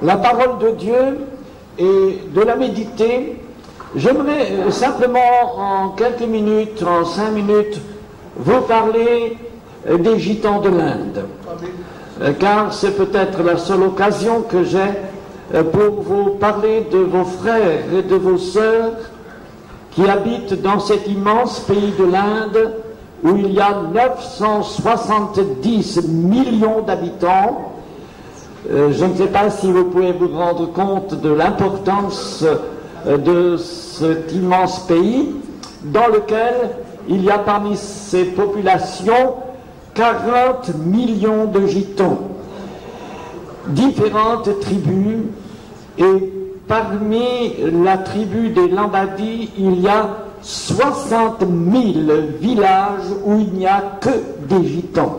la parole de Dieu et de la méditer, j'aimerais simplement en quelques minutes, en 5 minutes, vous parler des Gitans de l'Inde. Car c'est peut-être la seule occasion que j'ai pour vous parler de vos frères et de vos sœurs qui habitent dans cet immense pays de l'Inde où il y a 970 millions d'habitants. Je ne sais pas si vous pouvez vous rendre compte de l'importance de cet immense pays dans lequel il y a parmi ces populations 40 millions de gitans, différentes tribus, et parmi la tribu des Lambadis, il y a 60 000 villages où il n'y a que des gitans.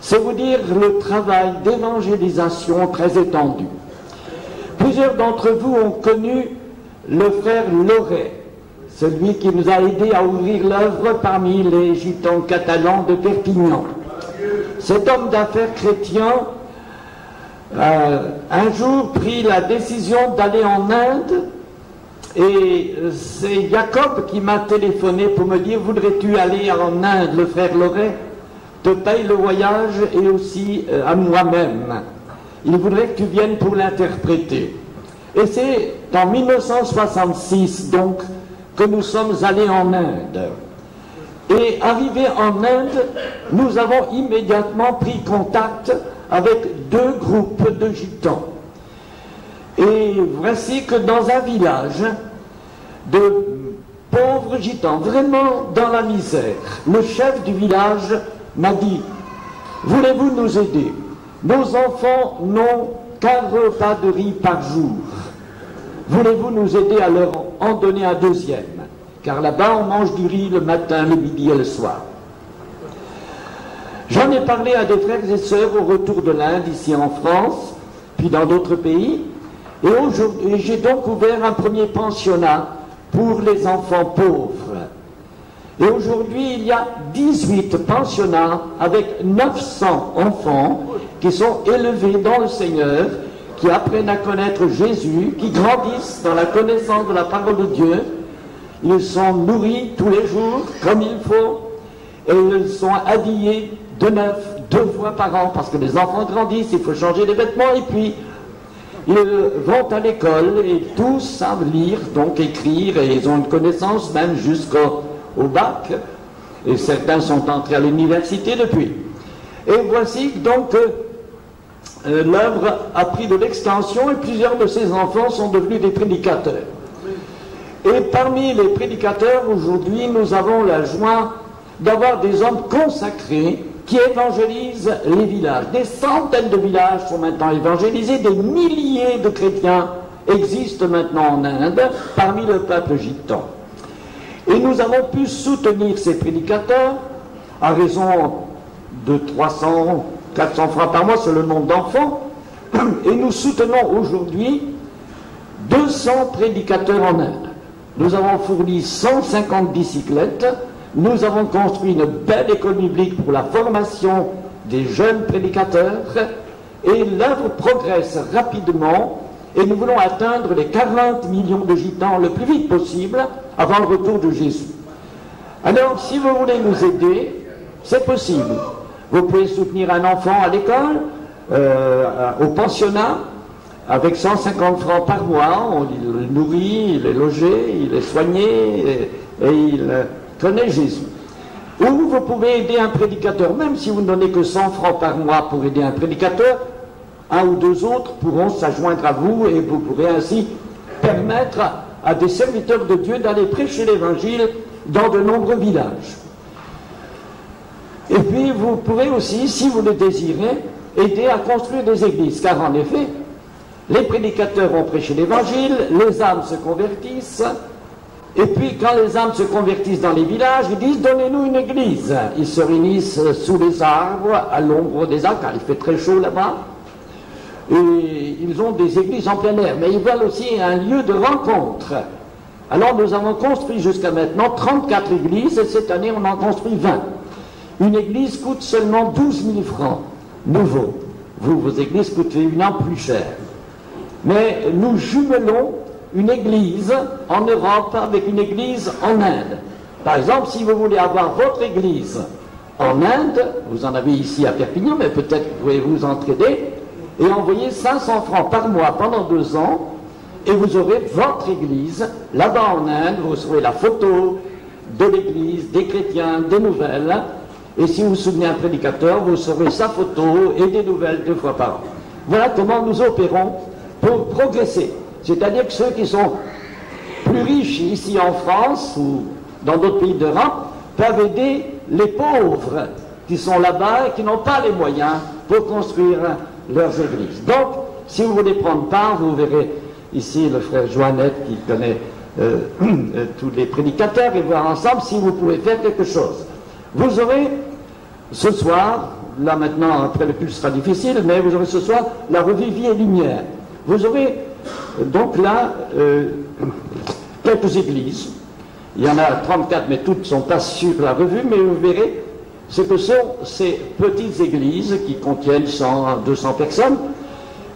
C'est vous dire le travail d'évangélisation très étendu. Plusieurs d'entre vous ont connu le frère Loret, celui qui nous a aidé à ouvrir l'œuvre parmi les gitans catalans de Perpignan. Cet homme d'affaires chrétien un jour prit la décision d'aller en Inde, et c'est Jacob qui m'a téléphoné pour me dire: voudrais-tu aller en Inde? Le frère Loret te paye le voyage et aussi à moi-même. Il voudrait que tu viennes pour l'interpréter. Et c'est en 1966 donc que nous sommes allés en Inde. Et arrivés en Inde, nous avons immédiatement pris contact avec 2 groupes de gitans. Et voici que dans un village de pauvres gitans, vraiment dans la misère, le chef du village m'a dit: voulez-vous nous aider? Nos enfants n'ont qu'un repas de riz par jour. Voulez-vous nous aider à leur en donner un deuxième? Car là-bas, on mange du riz le matin, le midi et le soir. J'en ai parlé à des frères et sœurs au retour de l'Inde, ici en France, puis dans d'autres pays. Et aujourd'hui, j'ai donc ouvert un premier pensionnat pour les enfants pauvres. Et aujourd'hui, il y a 18 pensionnats avec 900 enfants qui sont élevés dans le Seigneur, qui apprennent à connaître Jésus, qui grandissent dans la connaissance de la parole de Dieu. Ils sont nourris tous les jours comme il faut, et ils sont habillés de neuf 2 fois par an, parce que les enfants grandissent, il faut changer les vêtements, et puis ils vont à l'école, et tous savent lire, donc écrire, et ils ont une connaissance même jusqu'au bac, et certains sont entrés à l'université depuis. Et voici donc l'œuvre a pris de l'extension, et plusieurs de ces enfants sont devenus des prédicateurs. Et parmi les prédicateurs, aujourd'hui, nous avons la joie d'avoir des hommes consacrés qui évangélisent les villages. Des centaines de villages sont maintenant évangélisés, des milliers de chrétiens existent maintenant en Inde parmi le peuple gitan. Et nous avons pu soutenir ces prédicateurs à raison de 300, 400 francs par mois, c'est le nombre d'enfants, et nous soutenons aujourd'hui 200 prédicateurs en Inde. Nous avons fourni 150 bicyclettes, nous avons construit une belle école biblique pour la formation des jeunes prédicateurs, et l'œuvre progresse rapidement, et nous voulons atteindre les 40 millions de gitans le plus vite possible avant le retour de Jésus. Alors, si vous voulez nous aider, c'est possible. Vous pouvez soutenir un enfant à l'école, au pensionnat, avec 150 francs par mois. On le nourrit, il est logé, il est soigné, et il connaît Jésus. Ou vous pouvez aider un prédicateur, même si vous ne donnez que 100 francs par mois pour aider un prédicateur, 1 ou 2 autres pourront s'adjoindre à vous, et vous pourrez ainsi permettre à des serviteurs de Dieu d'aller prêcher l'évangile dans de nombreux villages. Et puis vous pourrez aussi, si vous le désirez, aider à construire des églises, car en effet, les prédicateurs ont prêché l'évangile, les âmes se convertissent, et puis quand les âmes se convertissent dans les villages, ils disent: donnez-nous une église. Ils se réunissent sous les arbres, à l'ombre des arbres, car il fait très chaud là-bas, et ils ont des églises en plein air, mais ils veulent aussi un lieu de rencontre. Alors nous avons construit jusqu'à maintenant 34 églises, et cette année on en construit 20. Une église coûte seulement 12 000 francs, nouveau. Vos églises coûtent évidemment plus cher. Mais nous jumelons une église en Europe avec une église en Inde. Par exemple, si vous voulez avoir votre église en Inde, vous en avez ici à Perpignan, mais peut-être pouvez vous entraider et envoyer 500 francs par mois pendant 2 ans, et vous aurez votre église là-bas en Inde. Vous aurez la photo de l'église, des chrétiens, des nouvelles, et si vous soutenez un prédicateur, vous aurez sa photo et des nouvelles 2 fois par an. Voilà comment nous opérons pour progresser. C'est-à-dire que ceux qui sont plus riches ici en France ou dans d'autres pays d'Europe peuvent aider les pauvres qui sont là-bas et qui n'ont pas les moyens pour construire leurs églises. Donc, si vous voulez prendre part, vous verrez ici le frère Joannette qui connaît tous les prédicateurs, et voir ensemble si vous pouvez faire quelque chose. Vous aurez ce soir, là maintenant après le culte sera difficile, mais vous aurez ce soir la revue Vie et Lumière. Vous aurez donc là quelques églises. Il y en a 34, mais toutes ne sont pas sur la revue, mais vous verrez ce que sont ces petites églises qui contiennent 100 à 200 personnes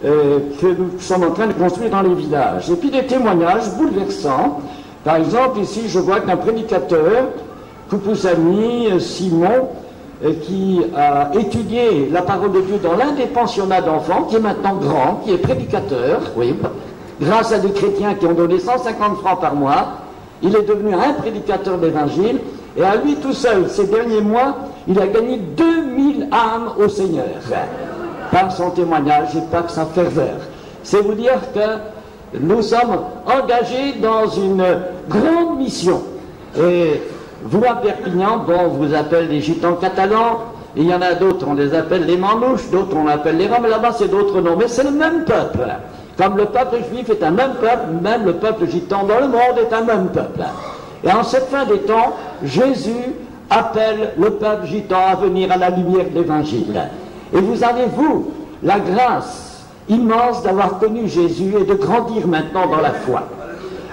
que nous sommes en train de construire dans les villages. Et puis des témoignages bouleversants. Par exemple, ici, je vois qu'un prédicateur, Kupusami Simon, qui a étudié la parole de Dieu dans l'un des pensionnats d'enfants, qui est maintenant grand, qui est prédicateur, oui, grâce à des chrétiens qui ont donné 150 francs par mois, il est devenu un prédicateur d'évangile, et à lui tout seul, ces derniers mois, il a gagné 2000 âmes au Seigneur, par son témoignage et par sa ferveur. C'est vous dire que nous sommes engagés dans une grande mission. Et vous, à Perpignan, bon, on vous appelle les gitans catalans, et il y en a d'autres, on les appelle les manouches, d'autres on appelle les roms, là-bas c'est d'autres noms, mais c'est le même peuple. Comme le peuple juif est un même peuple, même le peuple gitan dans le monde est un même peuple. Et en cette fin des temps, Jésus appelle le peuple gitan à venir à la lumière de l'Évangile. Et vous avez, vous, la grâce immense d'avoir connu Jésus et de grandir maintenant dans la foi.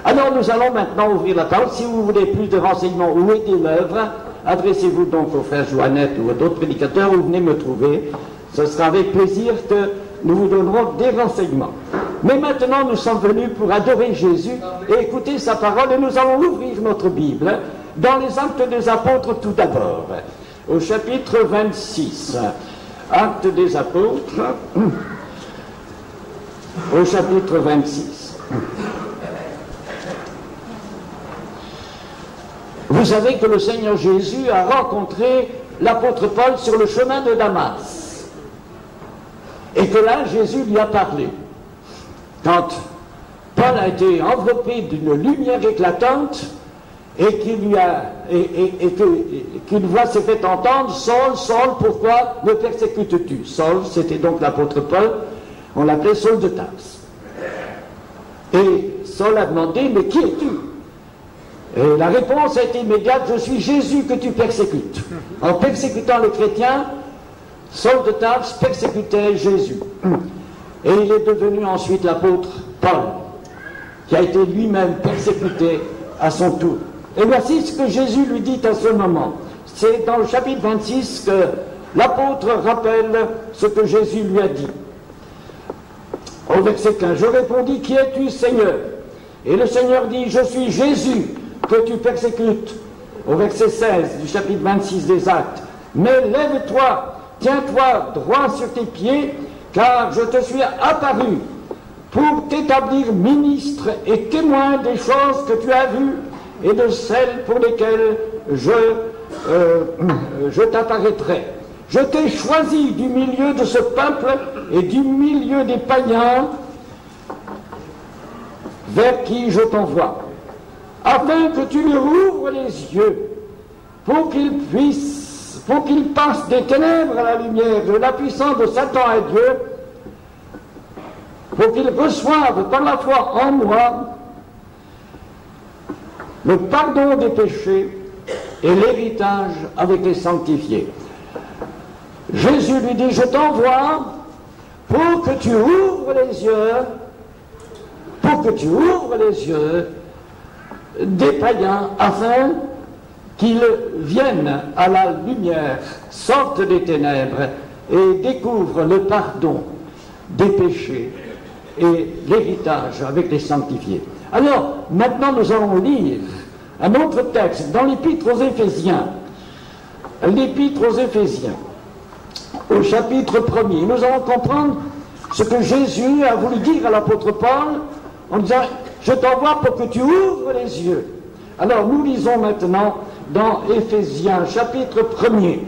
Alors nous allons maintenant ouvrir la parole. Si vous voulez plus de renseignements ou aider l'œuvre, adressez-vous donc au frère Joannette ou à d'autres prédicateurs, ou venez me trouver. Ce sera avec plaisir que nous vous donnerons des renseignements. Mais maintenant, nous sommes venus pour adorer Jésus et écouter sa parole, et nous allons ouvrir notre Bible dans les Actes des Apôtres tout d'abord, au chapitre 26. Actes des Apôtres, au chapitre 26. Vous savez que le Seigneur Jésus a rencontré l'apôtre Paul sur le chemin de Damas. Et que là, Jésus lui a parlé. Quand Paul a été enveloppé d'une lumière éclatante et qu'une voix s'est fait entendre, Saul, Saul, pourquoi me persécutes-tu? Saul, c'était donc l'apôtre Paul, on l'appelait Saul de Tarse. Et Saul a demandé, mais qui es-tu? Et la réponse a été immédiate, je suis Jésus que tu persécutes. En persécutant les chrétiens, Saul de Tarse persécutait Jésus. Et il est devenu ensuite l'apôtre Paul, qui a été lui-même persécuté à son tour. Et voici ce que Jésus lui dit à ce moment. C'est dans le chapitre 26 que l'apôtre rappelle ce que Jésus lui a dit. Au verset 15, je répondis, qui es-tu, Seigneur? Et le Seigneur dit, je suis Jésus que tu persécutes. Au verset 16 du chapitre 26 des Actes, mais lève-toi, tiens-toi droit sur tes pieds, car je te suis apparu pour t'établir ministre et témoin des choses que tu as vues et de celles pour lesquelles je t'apparaîtrai. Je t'ai choisi du milieu de ce peuple et du milieu des païens vers qui je t'envoie, afin que tu lui ouvres les yeux pour qu'il passe des ténèbres à la lumière, de la puissance de Satan à Dieu, pour qu'il reçoive par la foi en moi le pardon des péchés et l'héritage avec les sanctifiés. Jésus lui dit, je t'envoie pour que tu ouvres les yeux des païens, afin qu'ils viennent à la lumière, sortent des ténèbres et découvrent le pardon des péchés et l'héritage avec les sanctifiés. Alors, maintenant nous allons lire un autre texte dans l'Épître aux Éphésiens. L'Épître aux Éphésiens, au chapitre 1er. Nous allons comprendre ce que Jésus a voulu dire à l'apôtre Paul en disant « Je t'envoie pour que tu ouvres les yeux ». Alors, nous lisons maintenant dans Éphésiens, chapitre 1er,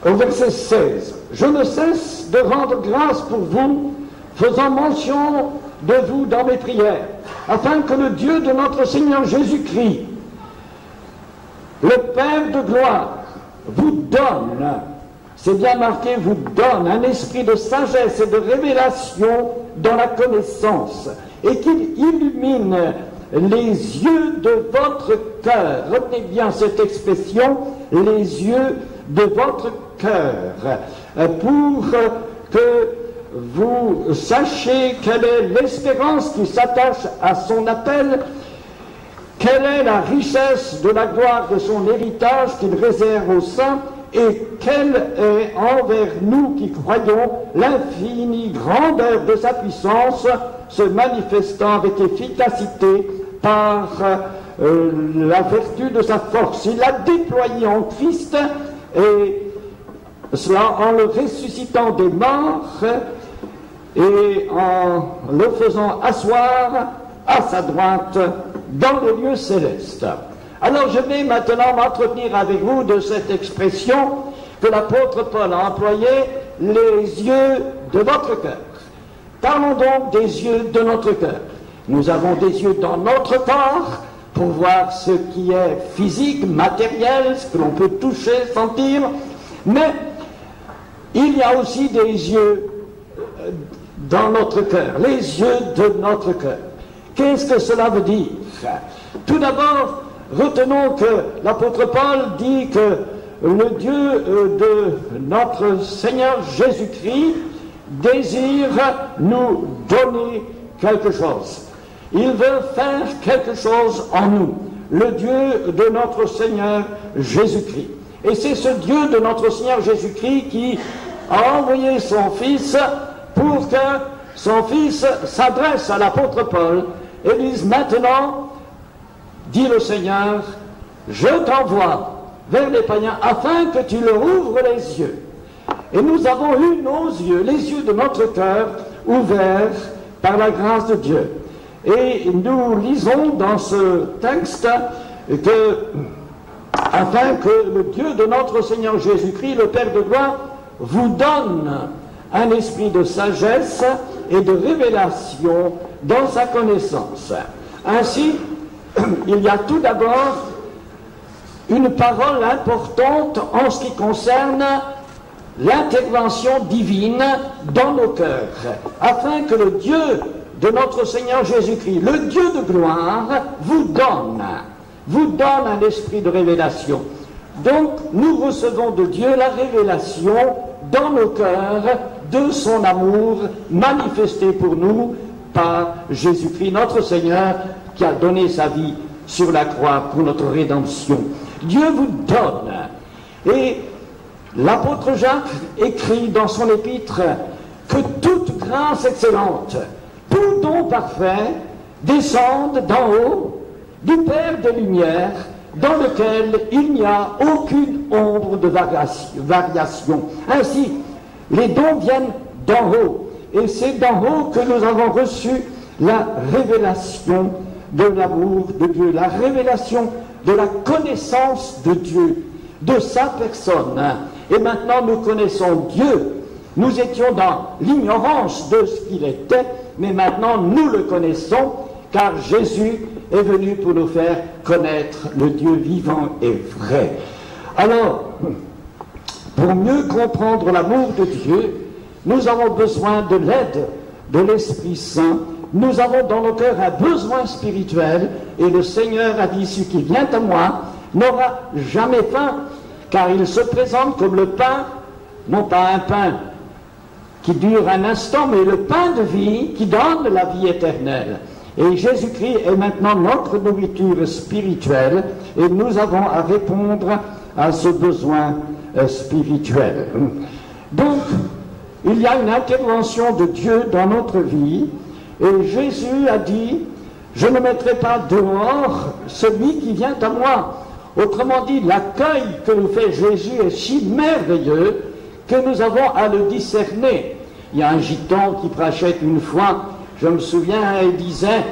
au verset 16. « Je ne cesse de rendre grâce pour vous, faisant mention de vous dans mes prières, afin que le Dieu de notre Seigneur Jésus-Christ, le Père de gloire, vous donne, c'est bien marqué, vous donne un esprit de sagesse et de révélation dans la connaissance, et qu'il illumine les yeux de votre cœur. Retenez bien cette expression, les yeux de votre cœur, pour que vous sachiez quelle est l'espérance qui s'attache à son appel, quelle est la richesse de la gloire de son héritage qu'il réserve aux saints, et quelle est envers nous qui croyons l'infinie grandeur de sa puissance, se manifestant avec efficacité par la vertu de sa force. Il l'a déployé en Christ, et cela en le ressuscitant des morts et en le faisant asseoir à sa droite dans le lieu céleste. Alors je vais maintenant m'entretenir avec vous de cette expression que l'apôtre Paul a employée, les yeux de votre cœur. Parlons donc des yeux de notre cœur. Nous avons des yeux dans notre corps pour voir ce qui est physique, matériel, ce que l'on peut toucher, sentir, mais il y a aussi des yeux dans notre cœur, les yeux de notre cœur. Qu'est-ce que cela veut dire? Tout d'abord, retenons que l'apôtre Paul dit que le Dieu de notre Seigneur Jésus-Christ désire nous donner quelque chose. Il veut faire quelque chose en nous, le Dieu de notre Seigneur Jésus-Christ. Et c'est ce Dieu de notre Seigneur Jésus-Christ qui a envoyé son Fils pour que son Fils s'adresse à l'apôtre Paul et dise: maintenant, dit le Seigneur, je t'envoie vers les païens afin que tu leur ouvres les yeux. Et nous avons eu nos yeux, les yeux de notre cœur, ouverts par la grâce de Dieu. Et nous lisons dans ce texte que, afin que le Dieu de notre Seigneur Jésus-Christ, le Père de gloire, vous donne un esprit de sagesse et de révélation dans sa connaissance. Ainsi, il y a tout d'abord une parole importante en ce qui concerne l'intervention divine dans nos cœurs, afin que le Dieu de notre Seigneur Jésus-Christ, le Dieu de gloire, vous donne un esprit de révélation. Donc, nous recevons de Dieu la révélation dans nos cœurs de son amour manifesté pour nous par Jésus-Christ, notre Seigneur, qui a donné sa vie sur la croix pour notre rédemption. Dieu vous donne. Et l'apôtre Jacques écrit dans son épître que toute grâce excellente, tout don parfait descende d'en haut, du Père des Lumières, dans lequel il n'y a aucune ombre de variation. Ainsi, les dons viennent d'en haut, et c'est d'en haut que nous avons reçu la révélation de l'amour de Dieu, la révélation de la connaissance de Dieu, de sa personne. Et maintenant, nous connaissons Dieu. Nous étions dans l'ignorance de ce qu'il était, mais maintenant, nous le connaissons, car Jésus est venu pour nous faire connaître le Dieu vivant et vrai. Alors, pour mieux comprendre l'amour de Dieu, nous avons besoin de l'aide de l'Esprit Saint. Nous avons dans nos cœurs un besoin spirituel, et le Seigneur a dit: celui qui vient à moi n'aura jamais faim, car il se présente comme le pain, non pas un pain qui dure un instant, mais le pain de vie qui donne la vie éternelle. Et Jésus-Christ est maintenant notre nourriture spirituelle, et nous avons à répondre à ce besoin spirituel. Donc, il y a une intervention de Dieu dans notre vie, et Jésus a dit, je ne mettrai pas dehors celui qui vient à moi. Autrement dit, l'accueil que nous fait Jésus est si merveilleux que nous avons à le discerner. Il y a un gitan qui prêchait une fois, je me souviens, il disait,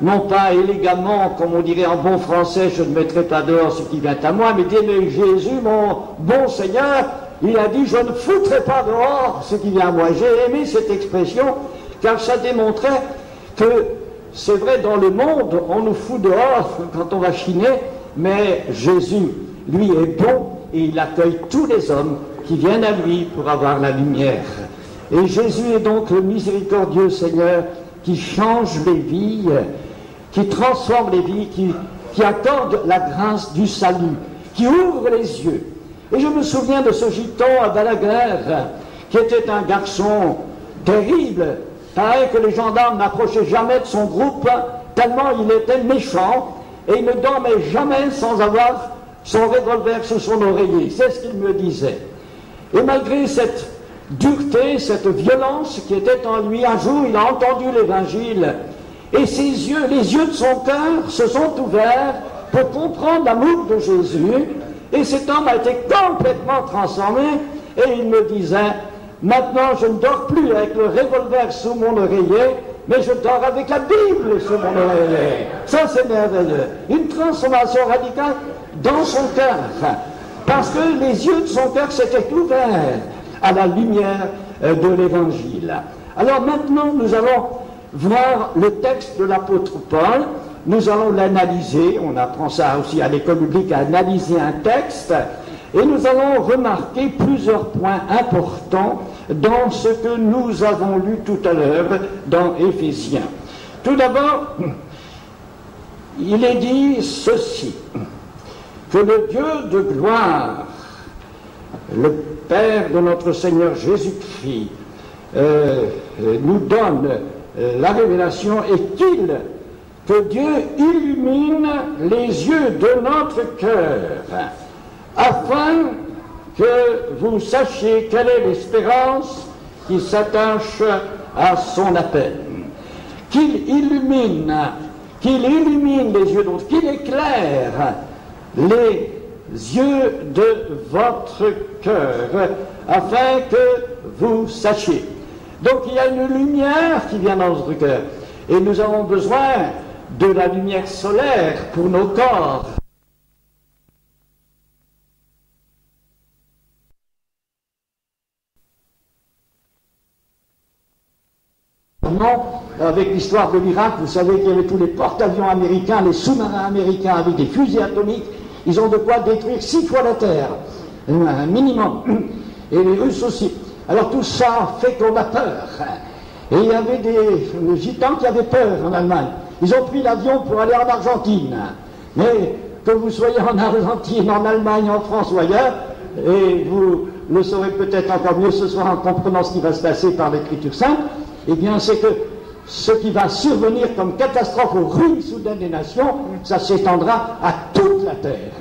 non pas élégamment, comme on dirait en bon français, je ne mettrai pas dehors ce qui vient à moi, mais dit, mais Jésus, mon bon Seigneur, il a dit, je ne foutrai pas dehors ce qui vient à moi. J'ai aimé cette expression, car ça démontrait que c'est vrai, dans le monde, on nous fout dehors quand on va chiner, mais Jésus, lui, est bon et il accueille tous les hommes qui viennent à lui pour avoir la lumière. Et Jésus est donc le miséricordieux Seigneur qui change les vies, qui transforme les vies, qui accorde la grâce du salut, qui ouvre les yeux. Et je me souviens de ce gitan à Balaguer, qui était un garçon terrible, pareil que les gendarmes n'approchaient jamais de son groupe, tellement il était méchant, et il ne dormait jamais sans avoir son revolver sous son oreiller. C'est ce qu'il me disait. Et malgré cette dureté, cette violence qui était en lui, un jour il a entendu l'évangile, et ses yeux, les yeux de son cœur se sont ouverts pour comprendre l'amour de Jésus, et cet homme a été complètement transformé, et il me disait, maintenant je ne dors plus avec le revolver sous mon oreiller, mais je dors avec la Bible sous mon oreiller. Ça c'est merveilleux. Une transformation radicale dans son cœur, parce que les yeux de son cœur s'étaient ouverts à la lumière de l'Évangile. Alors maintenant nous allons voir le texte de l'apôtre Paul, nous allons l'analyser, on apprend ça aussi à l'école biblique, à analyser un texte, et nous allons remarquer plusieurs points importants dans ce que nous avons lu tout à l'heure dans Éphésiens. Tout d'abord, il est dit ceci, que le Dieu de gloire, le Père de notre Seigneur Jésus-Christ, nous donne la révélation et que Dieu illumine les yeux de notre cœur, afin que vous sachiez quelle est l'espérance qui s'attache à son appel. Qu'il illumine les yeux d'autres, qu'il éclaire les yeux de votre cœur, afin que vous sachiez. Donc il y a une lumière qui vient dans notre cœur, et nous avons besoin de la lumière solaire pour nos corps. Avec l'histoire de l'Irak, vous savez qu'il y avait tous les porte-avions américains, les sous-marins américains avec des fusils atomiques, ils ont de quoi détruire 6 fois la Terre, un minimum, et les Russes aussi. Alors tout ça fait qu'on a peur. Et il y avait des gitans qui avaient peur en Allemagne. Ils ont pris l'avion pour aller en Argentine. Mais que vous soyez en Argentine, en Allemagne, en France ou ailleurs, et vous le saurez peut-être encore mieux ce soir en comprenant ce qui va se passer par l'Écriture sainte, eh bien c'est que ce qui va survenir comme catastrophe aux ruines soudaines des nations, ça s'étendra à toute la terre.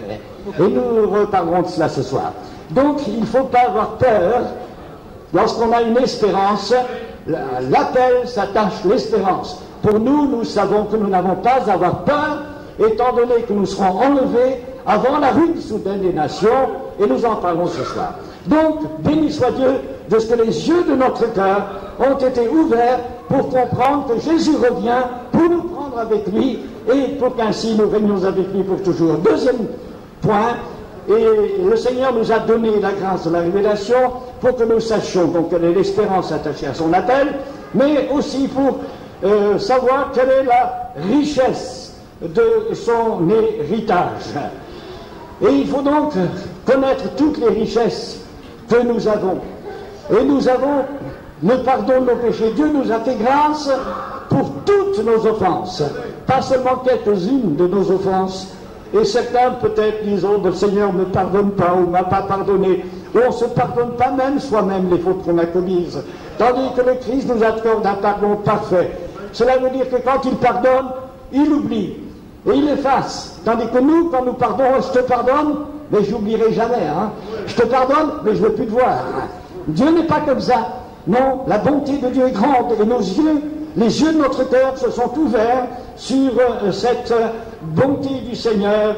Et nous reparlerons de cela ce soir. Donc il ne faut pas avoir peur lorsqu'on a une espérance. L'appel s'attache l'espérance. Pour nous, nous savons que nous n'avons pas à avoir peur, étant donné que nous serons enlevés avant la ruine soudaine des nations, et nous en parlons ce soir. Donc, béni soit Dieu de ce que les yeux de notre cœur ont été ouverts pour comprendre que Jésus revient pour nous prendre avec lui et pour qu'ainsi nous régnions avec lui pour toujours. Deuxième point, et le Seigneur nous a donné la grâce de la révélation pour que nous sachions donc quelle est l'espérance attachée à son appel, mais aussi pour savoir quelle est la richesse de son héritage. Et il faut donc connaître toutes les richesses que nous avons. Et nous avons le pardon de nos péchés. Dieu nous a fait grâce pour toutes nos offenses, pas seulement quelques-unes de nos offenses. Et certains peut-être disent, oh, le Seigneur ne me pardonne pas ou ne m'a pas pardonné, ou on ne se pardonne pas même soi-même les fautes qu'on a commises, tandis que le Christ nous accorde un pardon parfait. Cela veut dire que quand il pardonne, il oublie et il efface, tandis que nous, quand nous pardonnons, je te pardonne, mais j'oublierai jamais, hein. Je te pardonne, mais je ne veux plus te voir. Dieu n'est pas comme ça. Non, la bonté de Dieu est grande et nos yeux, les yeux de notre cœur se sont ouverts sur cette bonté du Seigneur,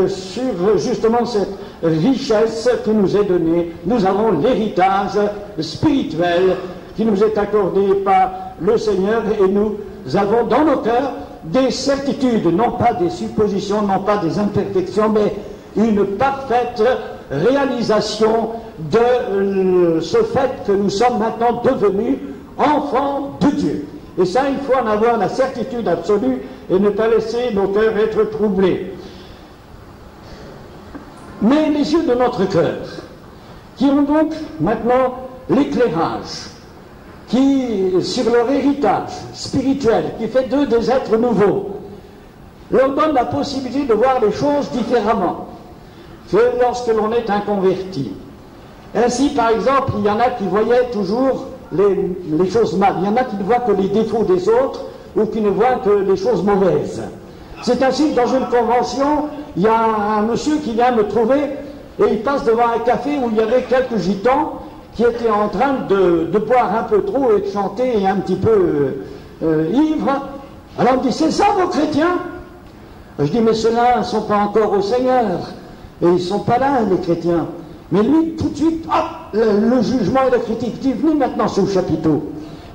sur justement cette richesse qui nous est donnée. Nous avons l'héritage spirituel qui nous est accordé par le Seigneur et nous avons dans nos cœurs des certitudes, non pas des suppositions, non pas des imperfections, mais une parfaite réalisation de ce fait que nous sommes maintenant devenus enfants de Dieu. Et ça, il faut en avoir la certitude absolue et ne pas laisser nos cœurs être troublés. Mais les yeux de notre cœur, qui ont donc maintenant l'éclairage, qui, sur leur héritage spirituel, qui fait d'eux des êtres nouveaux, leur donne la possibilité de voir les choses différemment que lorsque l'on est un converti. Ainsi, par exemple, il y en a qui voyaient toujours les choses mal. Il y en a qui ne voient que les défauts des autres ou qui ne voient que les choses mauvaises. C'est ainsi que dans une convention, il y a un monsieur qui vient me trouver et il passe devant un café où il y avait quelques gitans qui étaient en train de boire un peu trop et de chanter un petit peu ivres. Alors on me dit, c'est ça vos chrétiens? Je dis, mais ceux-là ne sont pas encore au Seigneur. Et ils ne sont pas là, les chrétiens. Mais lui, tout de suite, hop, le jugement et la critique. Il dit, venez maintenant sous le chapiteau,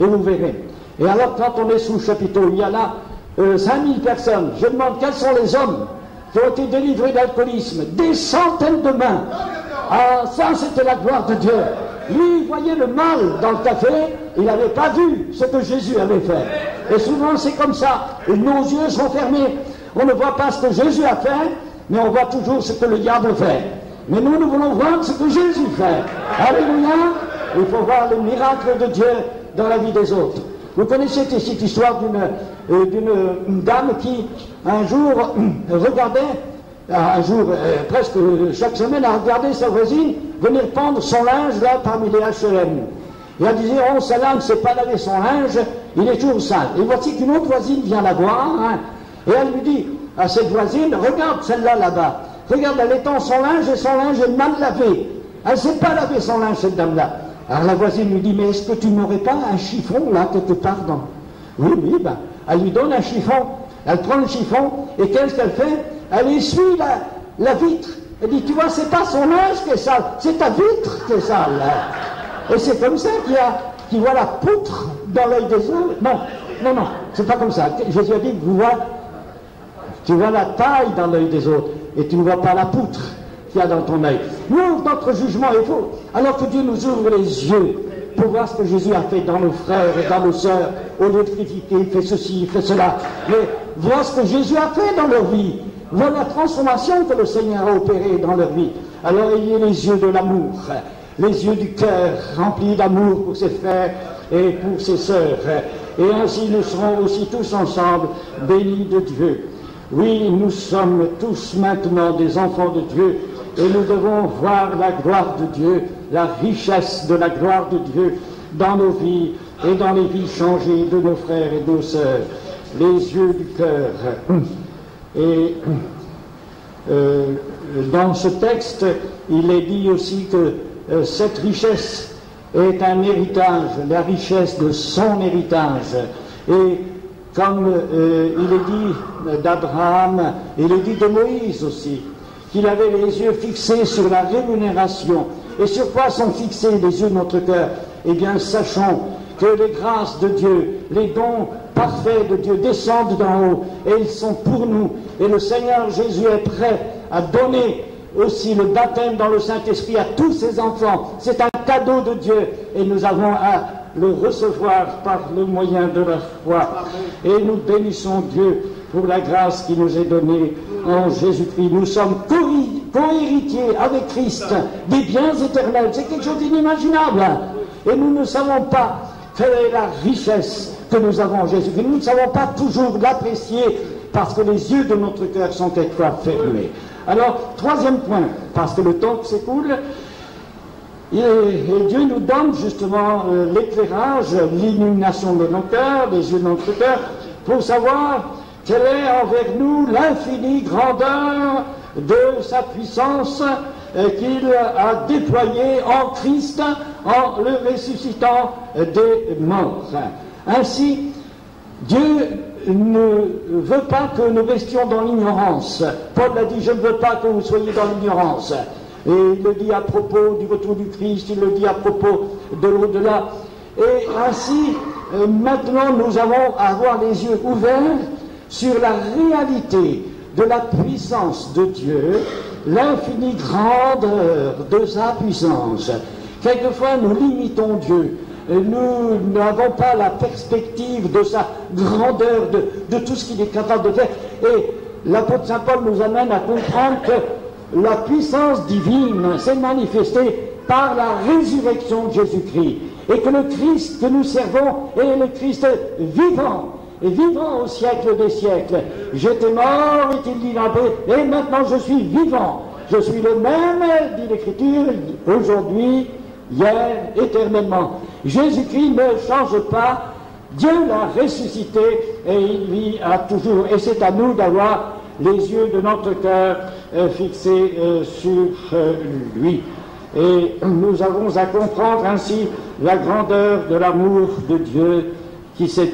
et vous verrez. Et alors, quand on est sous le chapiteau, il y a là 5000 personnes. Je demande quels sont les hommes qui ont été délivrés d'alcoolisme. Des centaines de mains. Ah, ça, c'était la gloire de Dieu. Lui, il voyait le mal dans le café, il n'avait pas vu ce que Jésus avait fait. Et souvent, c'est comme ça. Et nos yeux sont fermés. On ne voit pas ce que Jésus a fait, mais on voit toujours ce que le diable fait. Mais nous voulons voir ce que Jésus fait. Alléluia. Il faut voir les miracles de Dieu dans la vie des autres. Vous connaissez cette histoire d'une dame qui, un jour, presque chaque semaine, a regardé sa voisine venir prendre son linge là parmi les H&M. Et elle disait, oh, celle-là ne sait pas laver son linge, il est toujours sale. Et voici qu'une autre voisine vient la voir, hein, et elle lui dit à cette voisine, regarde celle-là là-bas, regarde, elle étend son linge et son linge est mal lavé. Elle ne sait pas laver son linge, cette dame-là. Alors la voisine lui dit, mais est-ce que tu n'aurais pas un chiffon là quelque part dans... Oui, ben, elle lui donne un chiffon, elle prend le chiffon, et qu'est-ce qu'elle fait? Elle essuie la vitre. Elle dit, tu vois, c'est pas son linge qui est sale, c'est ta vitre qui est sale. Et c'est comme ça qu'il voit la poutre dans l'œil des autres. Non, c'est pas comme ça. Jésus a dit, tu vois la taille dans l'œil des autres, et tu ne vois pas la poutre qu'il y a dans ton œil. Nous, notre jugement est faux. Alors que Dieu nous ouvre les yeux pour voir ce que Jésus a fait dans nos frères et dans nos sœurs, au lieu de critiquer, il fait ceci, il fait cela. Mais voir ce que Jésus a fait dans leur vie, voir la transformation que le Seigneur a opérée dans leur vie. Alors ayez les yeux de l'amour, les yeux du cœur remplis d'amour pour ses frères et pour ses sœurs. Et ainsi nous serons aussi tous ensemble bénis de Dieu. Oui, nous sommes tous maintenant des enfants de Dieu et nous devons voir la gloire de Dieu, la richesse de la gloire de Dieu dans nos vies et dans les vies changées de nos frères et de nos sœurs. Les yeux du cœur. Et dans ce texte, il est dit aussi que cette richesse est un héritage, la richesse de son héritage. Et comme il est dit d'Abraham, il est dit de Moïse aussi, qu'il avait les yeux fixés sur la rémunération. Et sur quoi sont fixés les yeux de notre cœur? Eh bien, sachons que les grâces de Dieu, les dons parfaits de Dieu descendent d'en haut, et ils sont pour nous. Et le Seigneur Jésus est prêt à donner aussi le baptême dans le Saint-Esprit à tous ses enfants. C'est un cadeau de Dieu, et nous avons à le recevoir par le moyen de la foi. Et nous bénissons Dieu pour la grâce qui nous est donnée en Jésus-Christ. Nous sommes co-héritiers avec Christ des biens éternels. C'est quelque chose d'inimaginable. Et nous ne savons pas quelle est la richesse que nous avons en Jésus-Christ. Nous ne savons pas toujours l'apprécier parce que les yeux de notre cœur sont quelquefois fermés. Alors, troisième point, parce que le temps s'écoule, et Dieu nous donne justement l'éclairage, l'illumination de nos cœurs, les yeux de notre cœur, pour savoir quelle est envers nous l'infinie grandeur de sa puissance qu'il a déployé en Christ en le ressuscitant des morts. Ainsi, Dieu ne veut pas que nous restions dans l'ignorance. Paul a dit, je ne veux pas que vous soyez dans l'ignorance. Et il le dit à propos du retour du Christ, il le dit à propos de l'au-delà. Et ainsi, maintenant, nous avons à avoir les yeux ouverts sur la réalité de la puissance de Dieu, l'infinie grandeur de sa puissance. Quelquefois, nous limitons Dieu. Nous n'avons pas la perspective de sa grandeur, de tout ce qu'il est capable de faire. Et l'apôtre Saint Paul nous amène à comprendre que la puissance divine s'est manifestée par la résurrection de Jésus-Christ. Et que le Christ que nous servons est le Christ vivant, et vivant au siècle des siècles. J'étais mort, est-il dit en paix, et maintenant je suis vivant. Je suis le même, dit l'Écriture, aujourd'hui, hier, éternellement. Jésus-Christ ne change pas, Dieu l'a ressuscité, et il vit à toujours. Et c'est à nous d'avoir les yeux de notre cœur fixés sur lui. Et nous avons à comprendre ainsi la grandeur de l'amour de Dieu qui s'est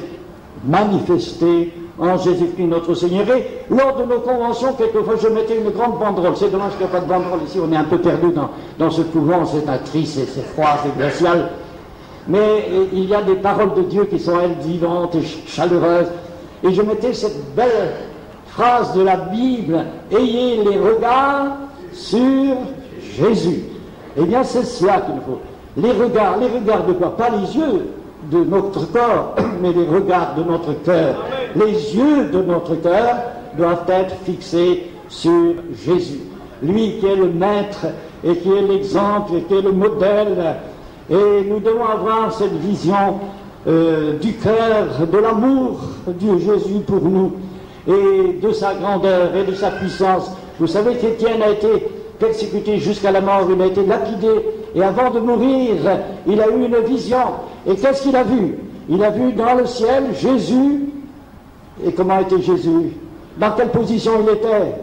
manifesté en Jésus-Christ notre Seigneur. Et lors de nos conventions, quelquefois je mettais une grande banderole. C'est dommage qu'il n'y a pas de banderole ici, on est un peu perdu dans ce couvent, c'est un triste, c'est froid, c'est glacial. Mais il y a des paroles de Dieu qui sont, elles, vivantes et chaleureuses. Et je mettais cette belle phrase de la Bible, « Ayez les regards sur Jésus ». Eh bien, c'est cela qu'il faut. Les regards de quoi? Pas les yeux de notre corps, mais les regards de notre cœur. Les yeux de notre cœur doivent être fixés sur Jésus. Lui qui est le maître, et qui est l'exemple, et qui est le modèle. Et nous devons avoir cette vision du cœur, de l'amour de Jésus pour nous, et de sa grandeur, et de sa puissance. Vous savez qu'Étienne a été persécuté jusqu'à la mort, il a été lapidé, et avant de mourir, il a eu une vision. Et qu'est-ce qu'il a vu? Il a vu dans le ciel Jésus. Et comment était Jésus? Dans quelle position il était?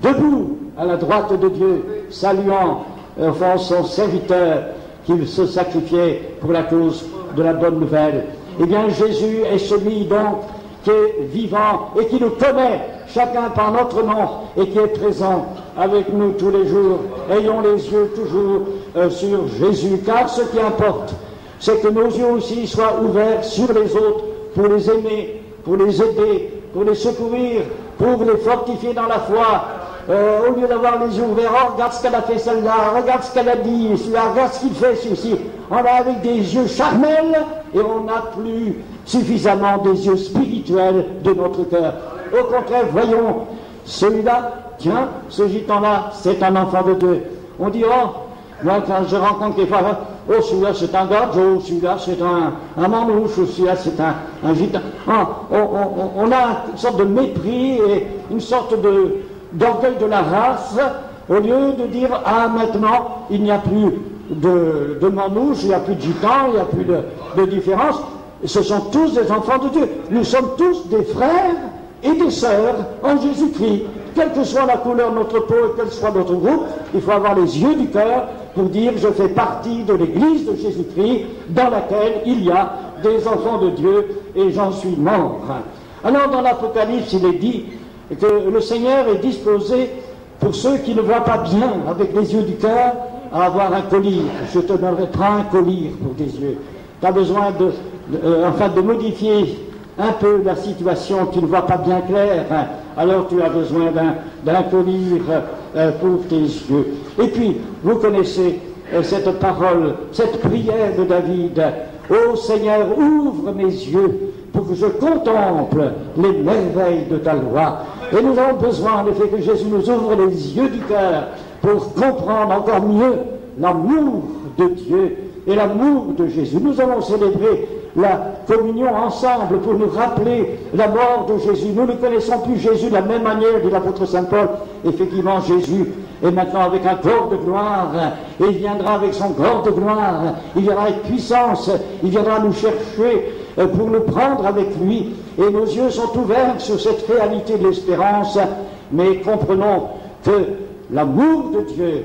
Debout, à la droite de Dieu, saluant enfin son serviteur qui se sacrifiait pour la cause de la bonne nouvelle. Eh bien, Jésus est celui donc qui est vivant et qui nous connaît chacun par notre nom et qui est présent avec nous tous les jours. Ayons les yeux toujours sur Jésus, car ce qui importe, c'est que nos yeux aussi soient ouverts sur les autres pour les aimer, pour les aider, pour les secourir, pour les fortifier dans la foi. Au lieu d'avoir les yeux ouverts, oh, regarde ce qu'elle a fait celle-là, regarde ce qu'elle a dit, regarde ce qu'il fait ceci. On a avec des yeux charnels et on n'a plus suffisamment des yeux spirituels de notre cœur. Au contraire, voyons, celui-là, tiens, ce gitan-là, c'est un enfant de Dieu. On dit, oh, moi quand je rencontre des fois, oh, celui-là c'est un gadjo, celui-là c'est un manouche, celui-là c'est un gitan. Oh, on a une sorte de mépris et une sorte d'orgueil de la race, au lieu de dire, ah, maintenant, il n'y a plus de manouche, il n'y a plus de gitans, il n'y a plus de différence. Ce sont tous des enfants de Dieu. Nous sommes tous des frères et des sœurs en Jésus-Christ. Quelle que soit la couleur de notre peau et quel soit notre groupe, il faut avoir les yeux du cœur pour dire je fais partie de l'Église de Jésus-Christ dans laquelle il y a des enfants de Dieu et j'en suis membre. Alors dans l'Apocalypse, il est dit que le Seigneur est disposé pour ceux qui ne voient pas bien avec les yeux du cœur à avoir un collier. Je te donnerai pas un collier pour tes yeux. Tu as besoin de modifier un peu la situation, tu ne vois pas bien clair, hein, alors tu as besoin d'un collier pour tes yeux. Et puis, vous connaissez cette parole, cette prière de David. Ô Seigneur, ouvre mes yeux pour que je contemple les merveilles de ta loi. Et nous avons besoin, en effet, que Jésus nous ouvre les yeux du cœur pour comprendre encore mieux l'amour de Dieu et l'amour de Jésus. Nous allons célébrer la communion ensemble pour nous rappeler la mort de Jésus. Nous ne connaissons plus Jésus de la même manière, dit l'apôtre Saint Paul. Effectivement, Jésus est maintenant avec un corps de gloire, et il viendra avec son corps de gloire, il viendra avec puissance, il viendra nous chercher pour nous prendre avec lui, et nos yeux sont ouverts sur cette réalité de l'espérance, mais comprenons que l'amour de Dieu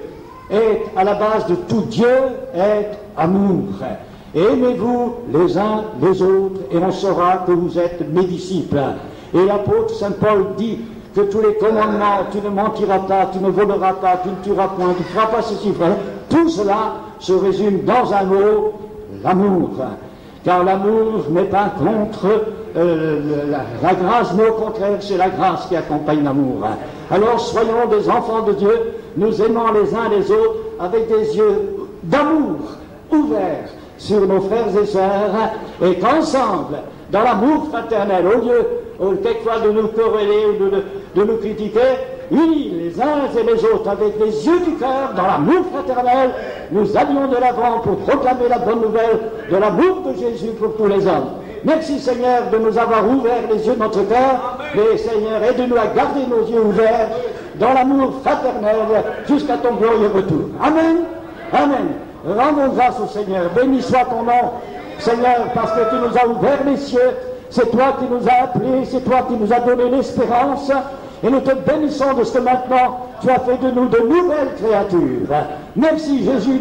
est à la base de tout. Dieu est amour. Et aimez-vous les uns les autres, et on saura que vous êtes mes disciples. Et l'apôtre Saint Paul dit que tous les commandements, tu ne mentiras pas, tu ne voleras pas, tu ne tueras point, tu ne feras pas ceci, tout cela se résume dans un mot, l'amour. Car l'amour n'est pas contre la grâce, mais au contraire, c'est la grâce qui accompagne l'amour. Alors soyons des enfants de Dieu, nous aimant les uns les autres avec des yeux d'amour ouverts sur nos frères et sœurs, et qu'ensemble, dans l'amour fraternel, au lieu quelquefois de nous quereller ou de nous critiquer, unis les uns et les autres avec les yeux du cœur, dans l'amour fraternel, nous allions de l'avant pour proclamer la bonne nouvelle de l'amour de Jésus pour tous les hommes. Merci Seigneur de nous avoir ouvert les yeux de notre cœur, mais Seigneur, aide-nous à garder nos yeux ouverts dans l'amour fraternel jusqu'à ton glorieux retour. Amen. Amen. Rendons grâce au Seigneur. Béni soit ton nom, Seigneur, parce que tu nous as ouvert les cieux. C'est toi qui nous as appelés, c'est toi qui nous as donné l'espérance. Et nous te bénissons de ce que maintenant tu as fait de nous de nouvelles créatures. Merci Jésus.